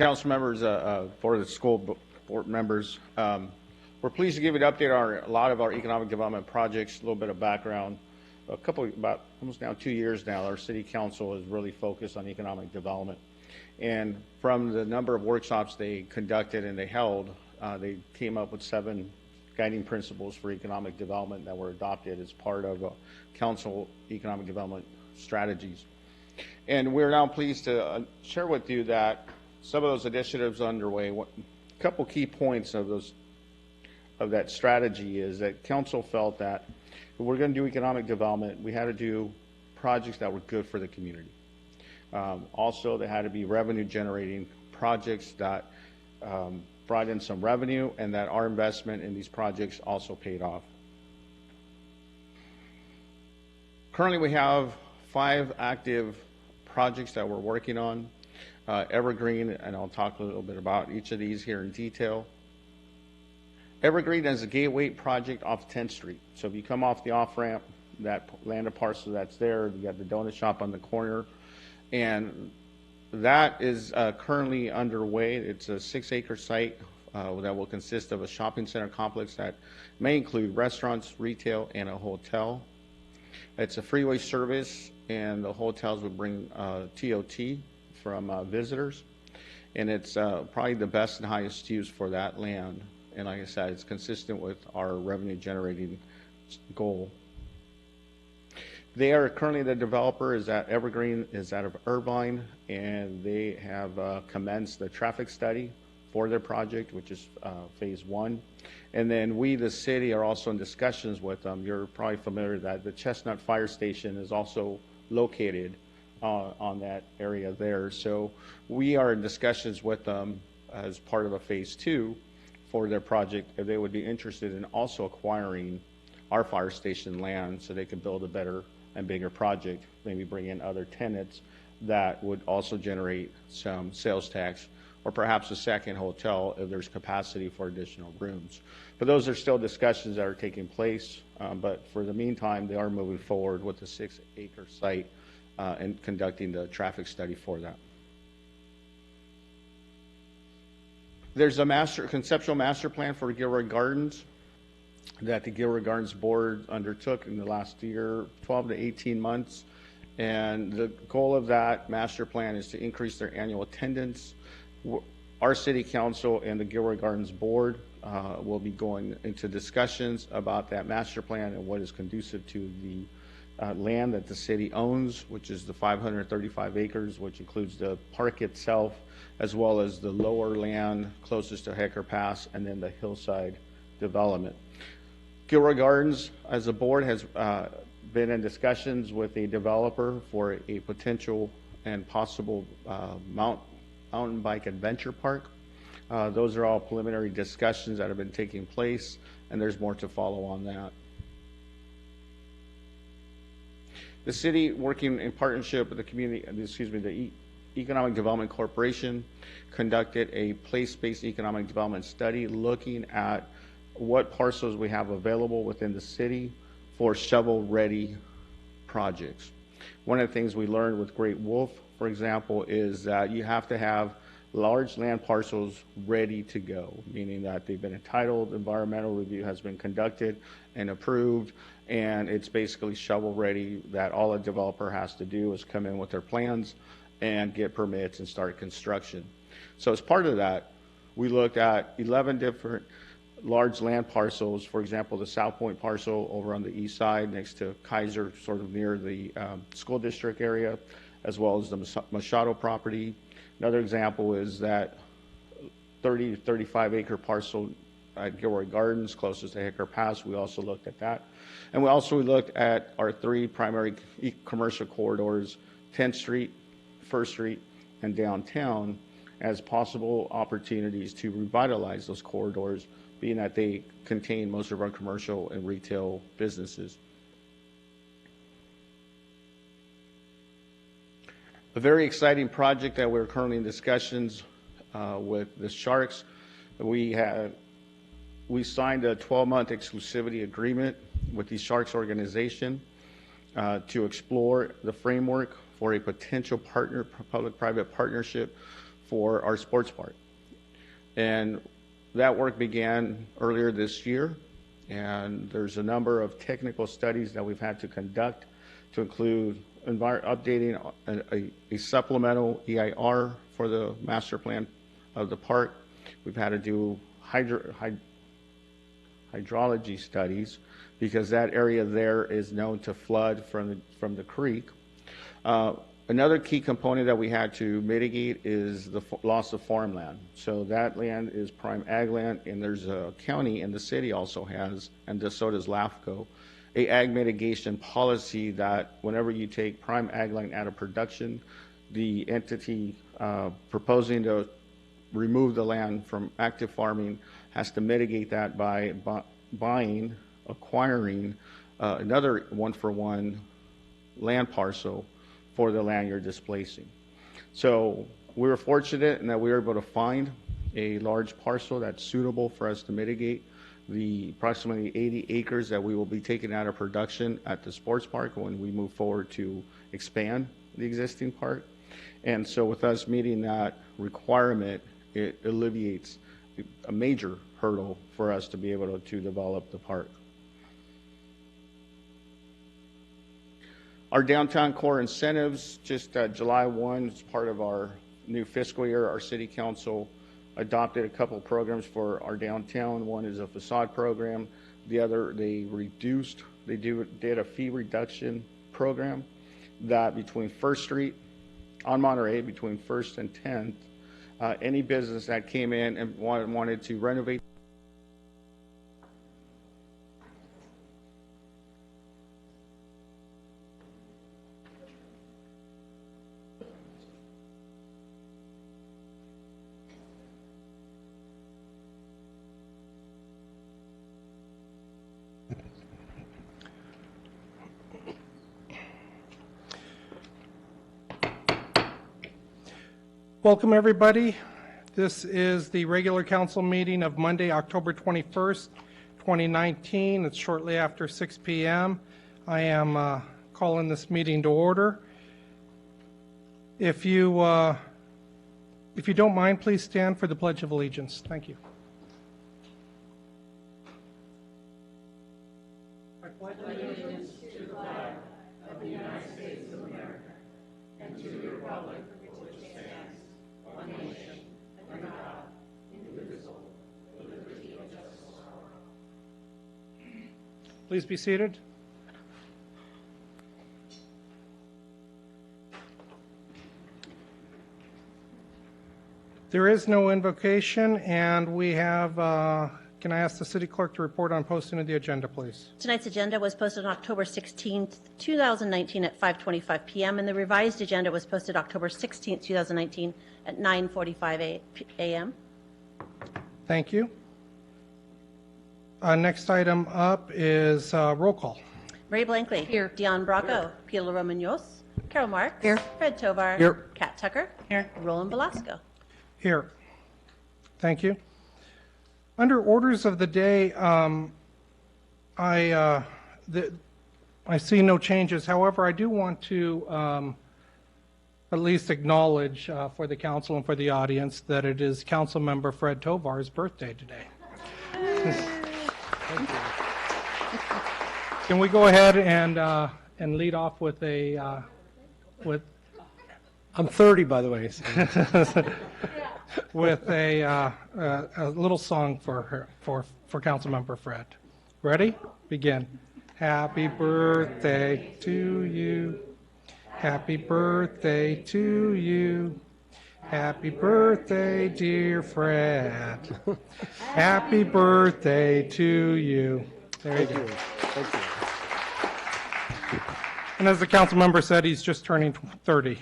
Council members, for the school board members, we're pleased to give you an update on a lot of our economic development projects. A little bit of background. About almost now 2 years now, our city council is really focused on economic development. And from the number of workshops they conducted and they held, they came up with 7 guiding principles for economic development that were adopted as part of council economic development strategies. And we're now pleased to share with you that some of those initiatives underway. A couple key points of that strategy is that council felt that if we're going to do economic development, we had to do projects that were good for the community. Also, they had to be revenue generating projects that brought in some revenue, and that our investment in these projects also paid off. Currently, we have 5 active projects that we're working on. Evergreen, and I'll talk a little bit about each of these here in detail. Evergreen is a gateway project off 10th Street. So if you come off the off-ramp, that land parcel that's there, you got the donut shop on the corner, and that is currently underway. It's a 6-acre site that will consist of a shopping center complex that may include restaurants, retail, and a hotel. It's a freeway service, and the hotels would bring TOT from visitors, and it's probably the best and highest use for that land. And like I said, it's consistent with our revenue generating goal. They are currently, the developer is at Evergreen, is out of Irvine, and they have commenced the traffic study for their project, which is phase 1. And then we, the city, are also in discussions with them. You're probably familiar that the Chestnut fire station is also located on that area there. So we are in discussions with them as part of a phase 2 for their project, if they would be interested in also acquiring our fire station land so they could build a better and bigger project, maybe bring in other tenants that would also generate some sales tax, or perhaps a second hotel if there's capacity for additional rooms. But those are still discussions that are taking place, but for the meantime, they are moving forward with the 6-acre site and conducting the traffic study for that. There's a conceptual master plan for Gilroy Gardens that the Gilroy Gardens board undertook in the last year, 12 to 18 months. And the goal of that master plan is to increase their annual attendance. Our city council and the Gilroy Gardens board will be going into discussions about that master plan and what is conducive to the land that the city owns, which is the 535 acres, which includes the park itself, as well as the lower land closest to Hecker Pass, and then the hillside development. Gilroy Gardens, as a board, has been in discussions with a developer for a potential and possible mountain bike adventure park. Those are all preliminary discussions that have been taking place, and there's more to follow on that. The city, working in partnership with the the Economic Development Corporation, conducted a place-based economic development study looking at what parcels we have available within the city for shovel-ready projects. One of the things we learned with Great Wolf, for example, is that you have to have large land parcels ready to go, meaning that they've been entitled, environmental review has been conducted and approved, and it's basically shovel ready, that all a developer has to do is come in with their plans and get permits and start construction. So as part of that, we looked at 11 different large land parcels. For example, the South Point parcel over on the east side next to Kaiser, sort of near the school district area, as well as the Machado property. Another example is that 30 to 35 acre parcel at Gilroy Gardens, closest to Hecker Pass. We also looked at that. And we also looked at our 3 primary commercial corridors, 10th Street, 1st Street, and downtown, as possible opportunities to revitalize those corridors, being that they contain most of our commercial and retail businesses. A very exciting project that we're currently in discussions with the Sharks. We signed a 12-month exclusivity agreement with the Sharks organization to explore the framework for a potential public-private partnership for our sports park. And that work began earlier this year, and there's a number of technical studies that we've had to conduct to include updating a supplemental EIR for the master plan of the park. We've had to do hydrology studies because that area there is known to flood from the creek. Another key component that we had to mitigate is the loss of farmland. So that land is prime ag land, and there's a county, and the city also has, and so does LAFCO, a ag mitigation policy that whenever you take prime ag land out of production, the entity proposing to remove the land from active farming has to mitigate that by acquiring another one-for-one land parcel for the land you're displacing. So we were fortunate in that we were able to find a large parcel that's suitable for us to mitigate the approximately 80 acres that we will be taking out of production at the sports park when we move forward to expand the existing park. And so with us meeting that requirement, it alleviates a major hurdle for us to be able to develop the park. Our downtown core incentives, just July 1, as part of our new fiscal year, our city council adopted a couple of programs for our downtown. One is a facade program. The other, they did a fee reduction program that between 1st Street on Monterey, between 1st and 10th, any business that came in and wanted to renovate Welcome, everybody. This is the regular council meeting of Monday, October 21st, 2019. It's shortly after 6 p.m. I am calling this meeting to order. If you don't mind, please stand for the Pledge of Allegiance. Thank you. I pledge allegiance to the flag of the United States of America and to the republic for which it stands, one nation, under God, indivisible, with liberty and justice for all. Please be seated. There is no invocation, and we have, can I ask the city clerk to report on posting of the agenda, please? Tonight's agenda was posted on October 16th, 2019 at 5:25 p.m. and the revised agenda was posted October 16th, 2019 at 9:45 a.m. Thank you. Next item up is roll call. Ray Blankley. Here. Dion Bracco. Pilar Romanos. Carol Marks. Here. Fred Tovar. Here. Kat Tucker. Here. Roland Velasco. Here. Thank you. Under orders of the day, I see no changes. However, I do want to at least acknowledge for the council and for the audience that it is Council Member Fred Tovar's birthday today. Thank you. Can we go ahead and lead off with a with? I'm 30, by the way. So. With a little song for Councilmember Fred. Ready? Begin. Happy birthday to you. Happy birthday to you. Happy birthday, dear Fred. Happy birthday to you. There you go. Thank you. And as the council member said, he's just turning 30.